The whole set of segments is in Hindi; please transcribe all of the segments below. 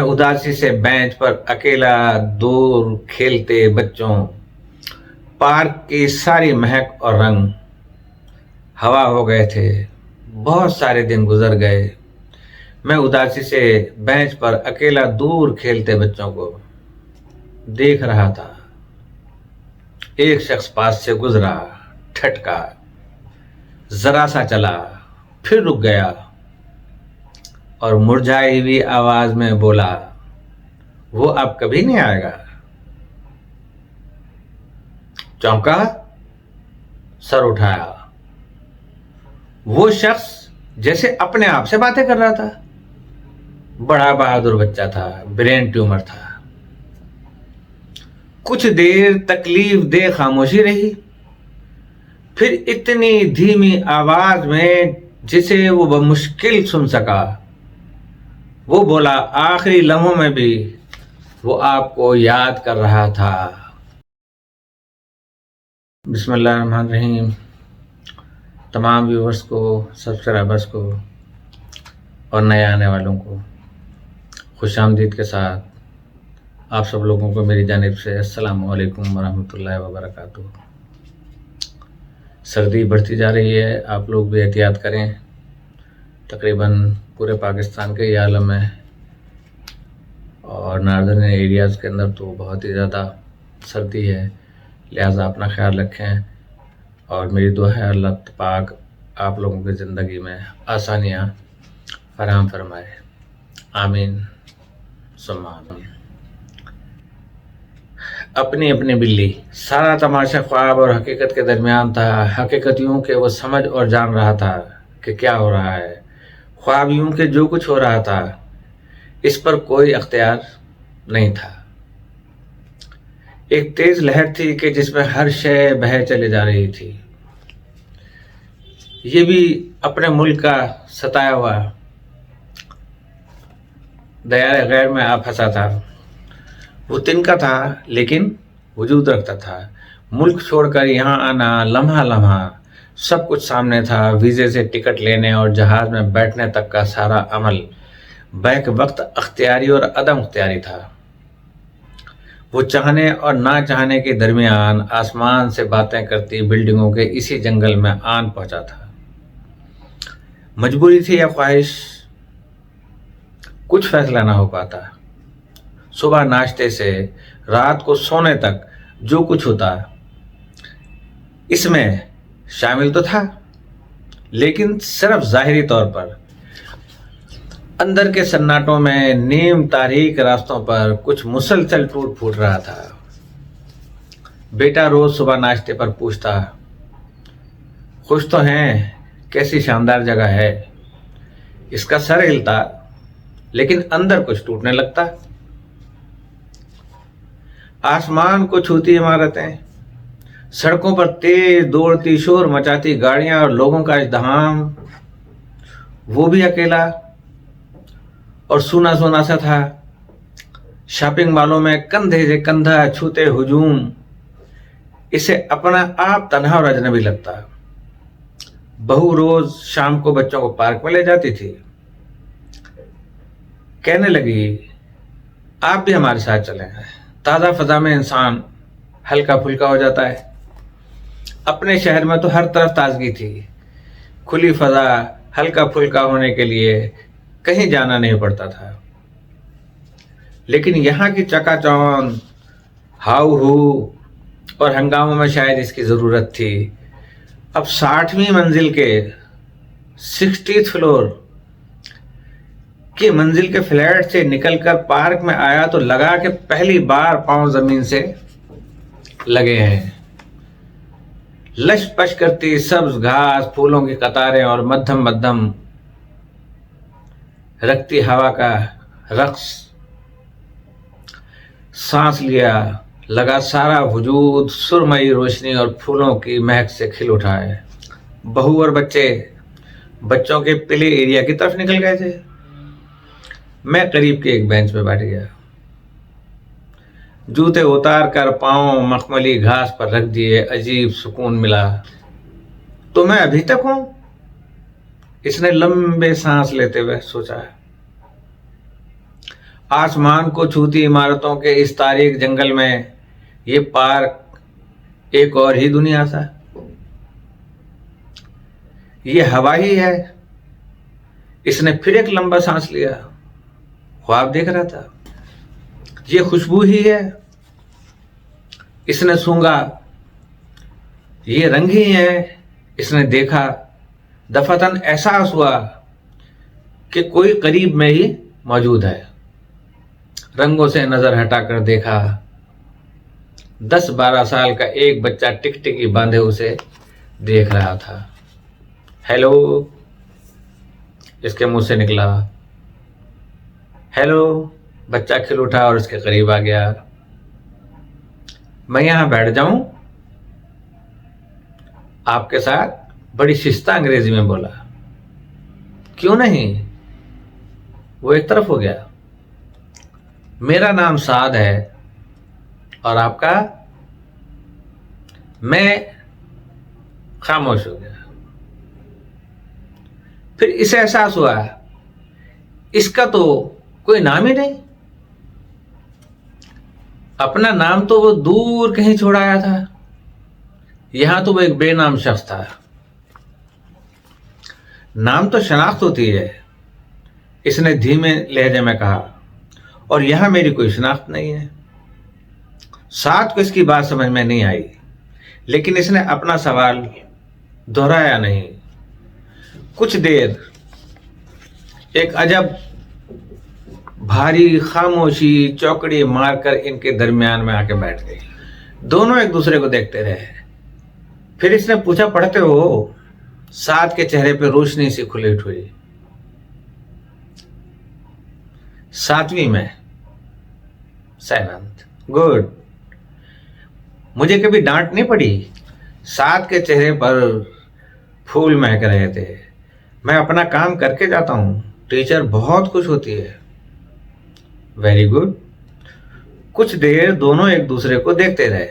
उदासी से बेंच पर अकेला दूर खेलते बच्चों, पार्क की सारी महक और रंग हवा हो गए थे। बहुत सारे दिन गुजर गए। मैं उदासी से बेंच पर अकेला दूर खेलते बच्चों को देख रहा था। एक शख्स पास से गुजरा, ठटका, जरा सा चला, फिर रुक गया और मुरझाई हुई आवाज में बोला, वो अब कभी नहीं आएगा। चौंका, सर उठाया। वो शख्स जैसे अपने आप से बातें कर रहा था। बड़ा बहादुर बच्चा था, ब्रेन ट्यूमर था। कुछ देर तकलीफ दे खामोशी रही, फिर इतनी धीमी आवाज में जिसे वो बमुश्किल सुन सका, वो बोला, आखिरी लम्हों में भी वो आपको याद कर रहा था। बिस्मिल्लाहिर्रहमानिर्रहीम। तमाम व्यूवर्स को, सब्सक्राइबर्स को और नए आने वालों को खुशामदीद के साथ आप सब लोगों को मेरी जानिब से अस्सलामु अलैकुम वरहमतुल्लाहि वबरकातुहू। सर्दी बढ़ती जा रही है, आप लोग भी एहतियात करें। तकरीबन पूरे पाकिस्तान के ये आलम है और नॉर्दर्न एरियाज़ के अंदर तो बहुत ही ज़्यादा सर्दी है, लिहाजा अपना ख्याल रखें। और मेरी दुआ है अल्लाह पाक आप लोगों की ज़िंदगी में आसानियाँ फराहम फरमाए। आमीन सुम्मा आमीन। अपनी अपनी बिल्ली। सारा तमाशा ख्वाब और हकीकत के दरमियान था। हकीकत यूँ कि वो समझ और जान रहा था कि क्या हो रहा है। ख्वाब यूँ कि जो कुछ हो रहा था इस पर कोई अख्तियार नहीं था। एक तेज लहर थी कि जिसमें हर शय बह चले जा रही थी। ये भी अपने मुल्क का सताया हुआ दया गैर में आ फंसा था। वो तिनका था लेकिन वजूद रखता था। मुल्क छोड़कर यहाँ आना, लम्हा लम्हा सब कुछ सामने था। वीज़े से टिकट लेने और जहाज़ में बैठने तक का सारा अमल बैक वक्त अख्तियारी और अदम अख्तियारी था। वो चाहने और ना चाहने के दरमियान आसमान से बातें करती बिल्डिंगों के इसी जंगल में आन पहुंचा था। मजबूरी थी या ख्वाहिश, कुछ फैसला ना हो पाता। सुबह नाश्ते से रात को सोने तक जो कुछ होता इसमें शामिल तो था, लेकिन सिर्फ जाहिरी तौर पर। अंदर के सन्नाटों में, नीम तारीक रास्तों पर कुछ मुसलसल टूट फूट रहा था। बेटा रोज सुबह नाश्ते पर पूछता, खुश तो हैं, कैसी शानदार जगह है। इसका सर हिलता लेकिन अंदर कुछ टूटने लगता। आसमान को छूती इमारतें, सड़कों पर तेज दौड़ती शोर मचाती गाड़ियां और लोगों का इज़्दिहाम, वो भी अकेला और सूना सूना सा था। शॉपिंग मॉलों में कंधे से कंधा छूते हुजूम इसे अपना आप तन्हा और अजनबी लगता। बहू रोज शाम को बच्चों को पार्क में ले जाती थी। कहने लगी, आप भी हमारे साथ चलें। ताज़ा फजा में इंसान हल्का फुल्का हो जाता है। अपने शहर में तो हर तरफ ताजगी थी। खुली फजा, हल्का फुल्का होने के लिए कहीं जाना नहीं पड़ता था। लेकिन यहाँ की चकाचौंध, हाउ हू और हंगामों में शायद इसकी ज़रूरत थी। अब 60वीं मंजिल के 60th फ्लोर की मंजिल के फ्लैट से निकलकर पार्क में आया तो लगा कि पहली बार पांव जमीन से लगे हैं। लश पश करती सब्ज घास, फूलों की कतारें और मध्यम मध्यम रखती हवा का रक्स। सांस लिया, लगा सारा वजूद सुरमई रोशनी और फूलों की महक से खिल उठा है। बहू और बच्चों के प्ले एरिया की तरफ निकल गए थे। मैं करीब के एक बेंच पे बैठ गया। जूते उतार कर पांव मखमली घास पर रख दिए। अजीब सुकून मिला। तो मैं अभी तक हूं? इसने लंबे सांस लेते हुए सोचा। आसमान को छूती इमारतों के इस तारीक जंगल में ये पार्क एक और ही दुनिया सा। ये हवा ही है। इसने फिर एक लंबा सांस लिया। ख्वाब देख रहा था। ये खुशबू ही है। इसने सूंघा। ये रंग ही है। इसने देखा। दफातन एहसास हुआ कि कोई करीब में ही मौजूद है। रंगों से नजर हटाकर देखा। 10-12 साल का एक बच्चा टिकटिकी बांधे उसे देख रहा था। हेलो, इसके मुंह से निकला। हेलो। बच्चा खिल उठा और इसके करीब आ गया। मैं यहां बैठ जाऊं? आपके साथ? बड़ी शिस्ता अंग्रेजी में बोला। क्यों नहीं? वो एक तरफ हो गया। मेरा नाम साद है। और आपका? मैं खामोश हो गया। फिर इसे एहसास हुआ इसका तो कोई नाम ही नहीं। अपना नाम तो वो दूर कहीं छोड़ आया था। यहां तो वो एक बेनाम शख्स था। नाम तो शनाख्त होती है, इसने धीमे लहजे में कहा, और यहां मेरी कोई शनाख्त नहीं है। साथ को इसकी बात समझ में नहीं आई, लेकिन इसने अपना सवाल दोहराया नहीं। कुछ देर एक अजब भारी खामोशी चौकड़ी मारकर इनके दरमियान में आके बैठ गई। दोनों एक दूसरे को देखते रहे। फिर इसने पूछा, पढ़ते हो? साद के चेहरे पे रोशनी सी खुलिट हुई। 7वीं में। 7th। गुड। मुझे कभी डांट नहीं पड़ी। साद के चेहरे पर फूल महक रहे थे। मैं अपना काम करके जाता हूं। टीचर बहुत खुश होती है। Very good. कुछ देर दोनों एक दूसरे को देखते रहे,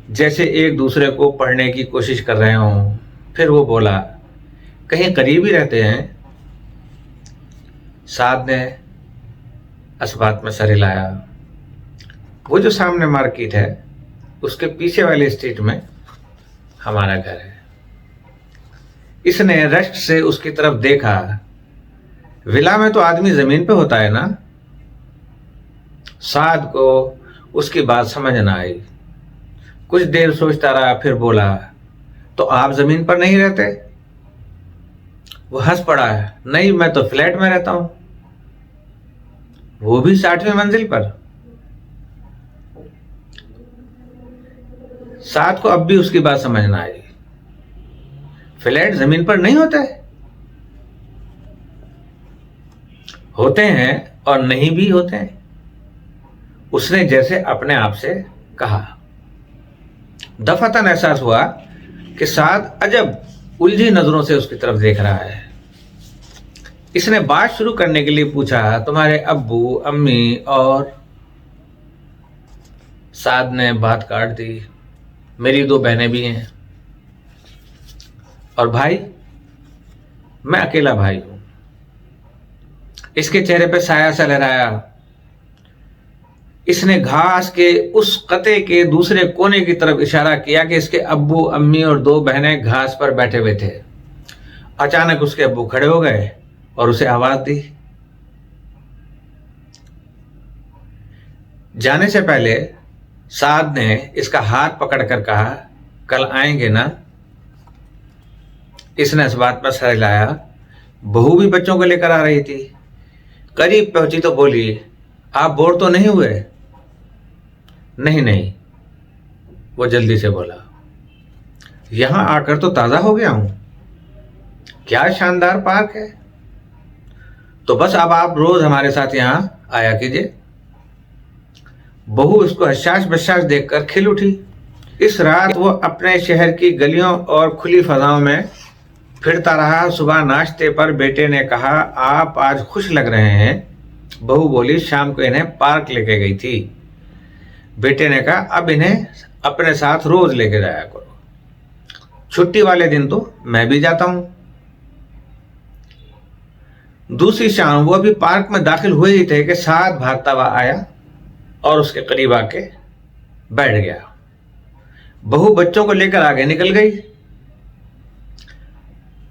जैसे एक दूसरे को पढ़ने की कोशिश कर रहे हों। फिर वो बोला, कहीं करीब ही रहते हैं? साद ने इस बात में सर हिलाया। वो जो सामने मार्केट है उसके पीछे वाले स्ट्रीट में हमारा घर है। इसने रश्क से उसकी तरफ देखा। विला में तो आदमी जमीन पे होता है ना? साद को उसकी बात समझ ना आई। कुछ देर सोचता रहा, फिर बोला, तो आप जमीन पर नहीं रहते? वो हंस पड़ा। नहीं, मैं तो फ्लैट में रहता हूं। वो भी 60वीं मंजिल पर। साद को अब भी उसकी बात समझ ना आई। फ्लैट जमीन पर नहीं होते? होते हैं और नहीं भी होते हैं, उसने जैसे अपने आप से कहा। दफातन एहसास हुआ कि साद अजब उलझी नजरों से उसकी तरफ देख रहा है। इसने बात शुरू करने के लिए पूछा, तुम्हारे अब्बू, अम्मी और? साद ने बात काट दी, मेरी 2 बहनें भी हैं। और भाई? मैं अकेला भाई हूं। इसके चेहरे पे साया सा लहराया। इसने घास के उस कते के दूसरे कोने की तरफ इशारा किया कि इसके अब्बू, अम्मी और 2 बहनें घास पर बैठे हुए थे। अचानक उसके अब्बू खड़े हो गए और उसे आवाज दी। जाने से पहले साद ने इसका हाथ पकड़कर कहा, कल आएंगे ना? इसने इस बात पर सर हिलाया। बहू भी बच्चों को लेकर आ रही थी। करीब पहुंची तो बोली, आप बोर तो नहीं हुए? नहीं नहीं, वो जल्दी से बोला। यहां आकर तो ताजा हो गया हूं। क्या शानदार पार्क है। तो बस अब आप रोज हमारे साथ यहां आया कीजिए। बहू उसको हशाश बशाश देखकर खिल उठी। इस रात वो अपने शहर की गलियों और खुली फजाओं में फिरता रहा। सुबह नाश्ते पर बेटे ने कहा, आप आज खुश लग रहे हैं। बहू बोली, शाम को इन्हें पार्क लेके गई थी। बेटे ने कहा, अब इन्हें अपने साथ रोज लेके जाया करो। छुट्टी वाले दिन तो मैं भी जाता हूं। दूसरी शाम वो अभी पार्क में दाखिल हुए ही थे कि साथ भागता हुआ आया और उसके करीब आके बैठ गया। बहू बच्चों को लेकर आगे निकल गई।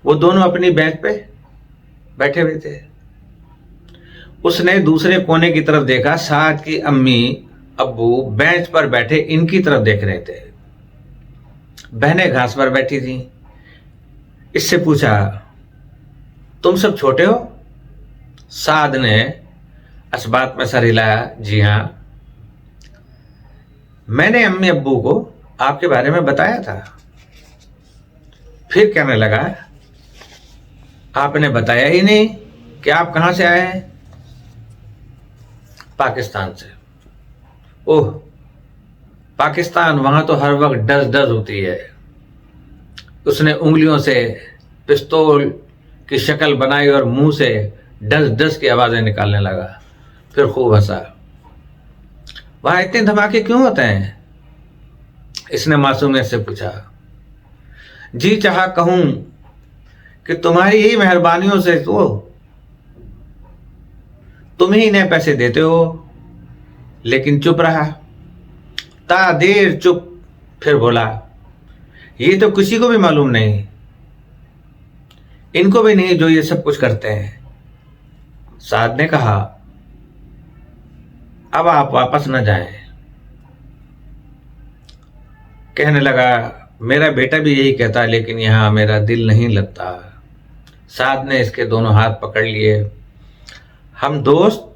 वो दोनों अपनी बेंच पे बैठे हुए थे। उसने दूसरे कोने की तरफ देखा, साथ की अम्मी अब्बू बेंच पर बैठे इनकी तरफ देख रहे थे। बहनें घास पर बैठी थीं। इससे पूछा, तुम सब छोटे हो? साद ने इस बात में सर हिलाया, जी हां, मैंने अम्मी अब्बू को आपके बारे में बताया था। फिर कहने लगा, आपने बताया ही नहीं कि आप कहां से आए हैं? पाकिस्तान से। ओह, पाकिस्तान, वहां तो हर वक्त डज डज होती है। उसने उंगलियों से पिस्तौल की शक्ल बनाई और मुंह से डज डज की आवाजें निकालने लगा। फिर खूब हंसा। वहां इतने धमाके क्यों होते हैं? इसने मासूमियत से पूछा। जी चाहा कहूं कि तुम्हारी ही मेहरबानियों से तो तुम ही इन्हें पैसे देते हो। लेकिन चुप रहा, ता देर चुप। फिर बोला, ये तो किसी को भी मालूम नहीं, इनको भी नहीं जो ये सब कुछ करते हैं। साद ने कहा, अब आप वापस न जाएं। कहने लगा, मेरा बेटा भी यही कहता, लेकिन यहां मेरा दिल नहीं लगता। साद ने इसके दोनों हाथ पकड़ लिए। हम दोस्त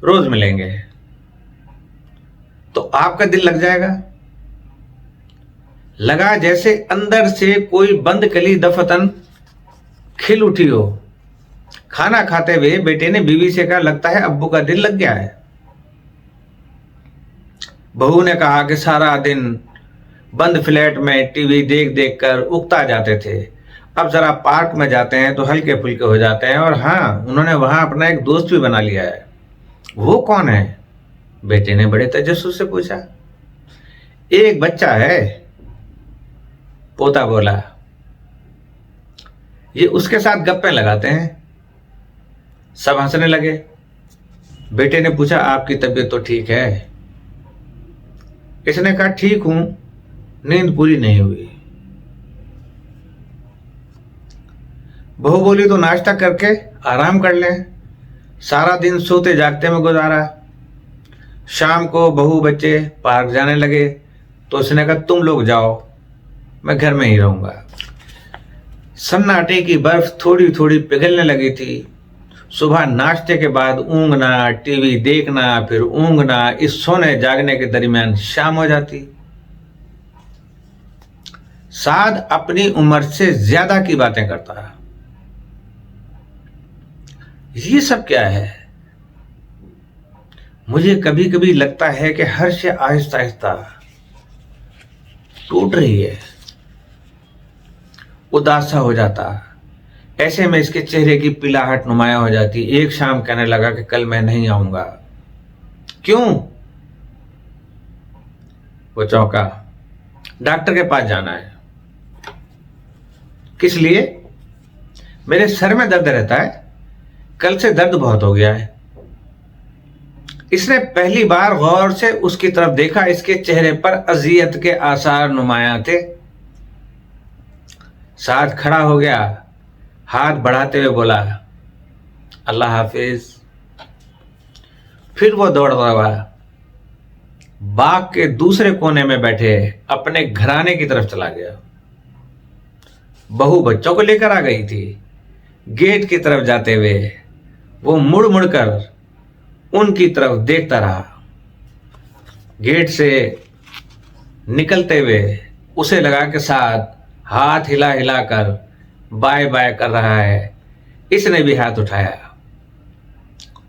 रोज मिलेंगे तो आपका दिल लग जाएगा। लगा जैसे अंदर से कोई बंद कली दफतन खिल उठी हो। खाना खाते हुए बेटे ने बीवी से कहा, लगता है अब्बू का दिल लग गया है। बहू ने कहा कि सारा दिन बंद फ्लैट में टीवी देख देख कर उकता जाते थे, अब जरा पार्क में जाते हैं तो हल्के फुल्के हो जाते हैं। और हाँ, उन्होंने वहां अपना एक दोस्त भी बना लिया है। वो कौन है? बेटे ने बड़े तजस्सुस से पूछा। एक बच्चा है, पोता बोला। ये उसके साथ गप्पे लगाते हैं। सब हंसने लगे। बेटे ने पूछा, आपकी तबीयत तो ठीक है? इसने कहा, ठीक हूं, नींद पूरी नहीं हुई। बहू बोली, तो नाश्ता करके आराम कर लें, सारा दिन सोते जागते में गुजारा। शाम को बहू बच्चे पार्क जाने लगे तो उसने कहा, तुम लोग जाओ, मैं घर में ही रहूंगा। सन्नाटे की बर्फ थोड़ी थोड़ी पिघलने लगी थी। सुबह नाश्ते के बाद ऊँघना, टीवी देखना, फिर ऊँघना, इस सोने जागने के दरमियान शाम हो जाती। साद अपनी उम्र से ज्यादा की बातें करता। ये सब क्या है? मुझे कभी कभी लगता है कि हर शय आहिस्ता आहिस्ता टूट रही है। उदासा हो जाता। ऐसे में इसके चेहरे की पीलाहट नुमाया हो जाती। एक शाम कहने लगा कि कल मैं नहीं आऊंगा। क्यों? वो चौंका। डॉक्टर के पास जाना है। किस लिए? मेरे सर में दर्द रहता है, कल से दर्द बहुत हो गया है। इसने पहली बार गौर से उसकी तरफ देखा। इसके चेहरे पर अजियत के आसार नुमाया थे। साद खड़ा हो गया, हाथ बढ़ाते हुए बोला, अल्लाह हाफिज। फिर वो दौड़ता हुआ बाग के दूसरे कोने में बैठे अपने घराने की तरफ चला गया। बहू बच्चों को लेकर आ गई थी। गेट की तरफ जाते हुए वो मुड़ मुड़ कर उनकी तरफ देखता रहा। गेट से निकलते हुए उसे लगा के साथ हाथ हिला हिला कर बाय बाय कर रहा है। इसने भी हाथ उठाया।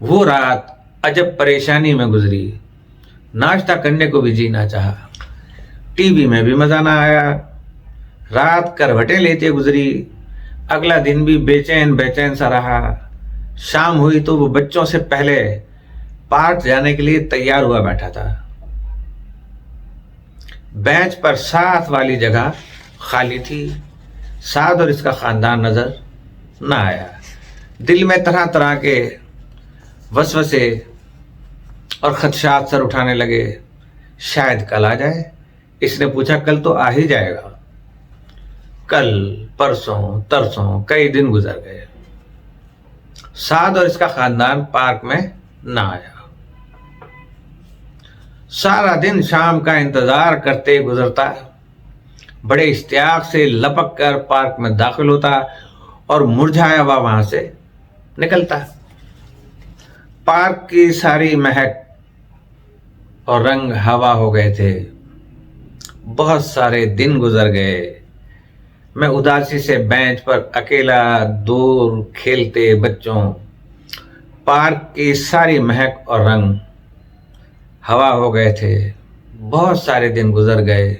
वो रात अजब परेशानी में गुजरी। नाश्ता करने को भी जी ना चाहा। टीवी में भी मजा ना आया। रात करवटें लेते गुजरी। अगला दिन भी बेचैन बेचैन सा रहा। शाम हुई तो वो बच्चों से पहले पार्क जाने के लिए तैयार हुआ बैठा था। बेंच पर साथ वाली जगह खाली थी। साद और इसका खानदान नजर ना आया। दिल में तरह तरह के वसवसे और खदशात सर उठाने लगे, शायद कल आ जाए। इसने पूछा, कल तो आ ही जाएगा। कल, परसों, तरसों, कई दिन गुजर गए। साद और इसका खानदान पार्क में ना आया। सारा दिन शाम का इंतजार करते गुजरता। बड़े इश्तियाक से लपक कर पार्क में दाखिल होता और मुरझाया हुआ वहां से निकलता। पार्क की सारी महक और रंग हवा हो गए थे। बहुत सारे दिन गुजर गए। मैं उदासी से बेंच पर अकेला दूर खेलते बच्चों, पार्क की सारी महक और रंग हवा हो गए थे। बहुत सारे दिन गुजर गए।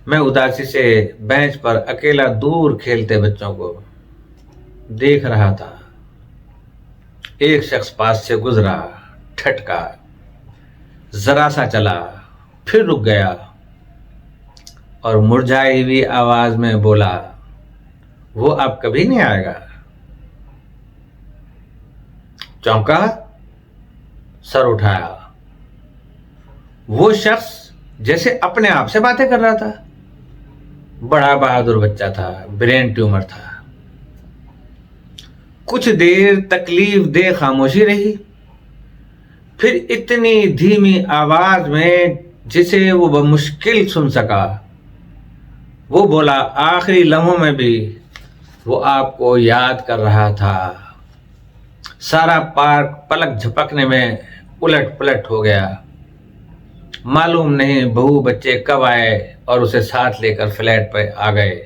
मैं उदासी से बेंच पर अकेला दूर खेलते बच्चों को देख रहा था। एक शख्स पास से गुजरा, ठटका, जरा सा चला, फिर रुक गया और मुरझाई हुई आवाज में बोला, वो अब कभी नहीं आएगा। चौंका, सर उठाया। वो शख्स जैसे अपने आप से बातें कर रहा था। बड़ा बहादुर बच्चा था, ब्रेन ट्यूमर था। कुछ देर तकलीफ दे खामोशी रही, फिर इतनी धीमी आवाज में जिसे वो बमुश्किल सुन सका, वो बोला, आखिरी लम्हों में भी वो आपको याद कर रहा था। सारा पार्क पलक झपकने में उलट पलट हो गया। मालूम नहीं बहू बच्चे कब आए और उसे साथ लेकर फ्लैट पर आ गए।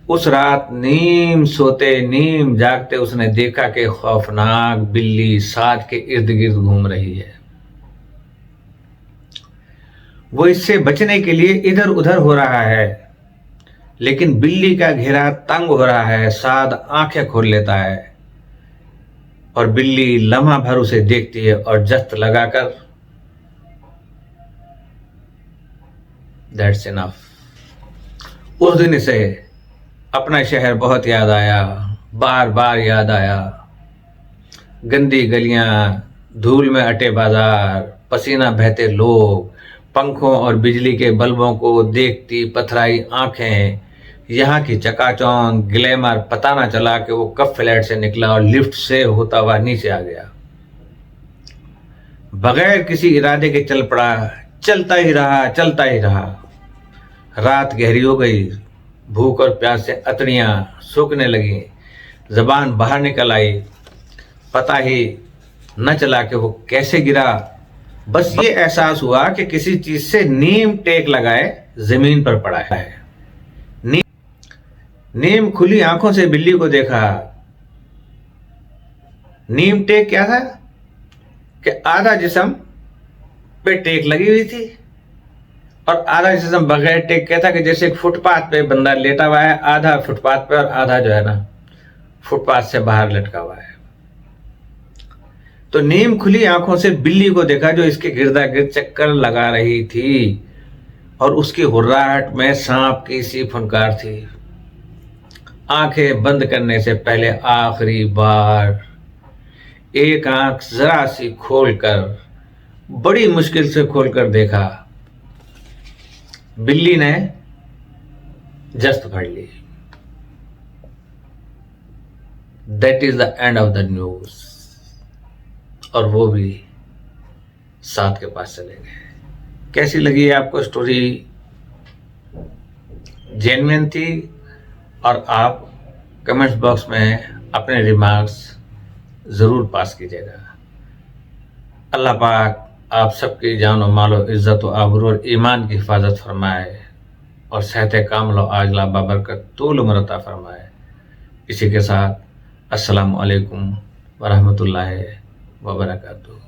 उस रात नीम सोते नीम जागते उसने देखा कि खौफनाक बिल्ली साथ के इर्द गिर्द घूम रही है। वो इससे बचने के लिए इधर उधर हो रहा है, लेकिन बिल्ली का घेरा तंग हो रहा है। साद आंखें खोल लेता है और बिल्ली लम्हा भर उसे देखती है और जस्त लगाकर, दैट्स इनफ। उस दिन इसे अपना शहर बहुत याद आया, बार बार याद आया। गंदी गलियां, धूल में अटे बाजार, पसीना बहते लोग, पंखों और बिजली के बल्बों को देखती पथराई आंखें, यहाँ की चकाचौंध, ग्लैमर। पता ना चला कि वो कब फ्लैट से निकला और लिफ्ट से होता हुआ नीचे आ गया। बगैर किसी इरादे के चल पड़ा, चलता ही रहा, चलता ही रहा। रात गहरी हो गई। भूख और प्यास से अतड़ियां सूखने लगी। जबान बाहर निकल आई। पता ही न चला कि वो कैसे गिरा। बस ये एहसास हुआ कि किसी चीज से नीम टेक लगाए जमीन पर पड़ा है। नीम खुली आंखों से बिल्ली को देखा। नीम टेक क्या था कि आधा जिस्म पे टेक लगी हुई थी और आधा जिस्म बगैर टेक क्या था कि जैसे एक फुटपाथ पे बंदा लेटा हुआ है, आधा फुटपाथ पे और आधा जो है ना फुटपाथ से बाहर लटका हुआ है। तो नीम खुली आंखों से बिल्ली को देखा जो इसके गिरदा गिर्द चक्कर लगा रही थी और उसकी हुर्राहट में सांप की सी फुनकार थी। आंखें बंद करने से पहले आखिरी बार एक आंख जरा सी खोलकर, बड़ी मुश्किल से खोलकर देखा। बिल्ली ने जस्त फड़ ली। That is the end of the news. और वो भी साथ के पास चले गए। कैसी लगी आपको स्टोरी? जेन्युइन थी? और आप कमेंट्स बॉक्स में अपने रिमार्क्स ज़रूर पास कीजिएगा। अल्लाह पाक आप सबकी जान और माल और इज़्ज़त और आबरू और ईमान की हिफाजत फरमाए और सेहत कामिल और आजला बाबरकत तूल उम्र अता फरमाए। इसी के साथ अस्सलामु अलैकुम वरहमतुल्लाहि वबरकातुहू।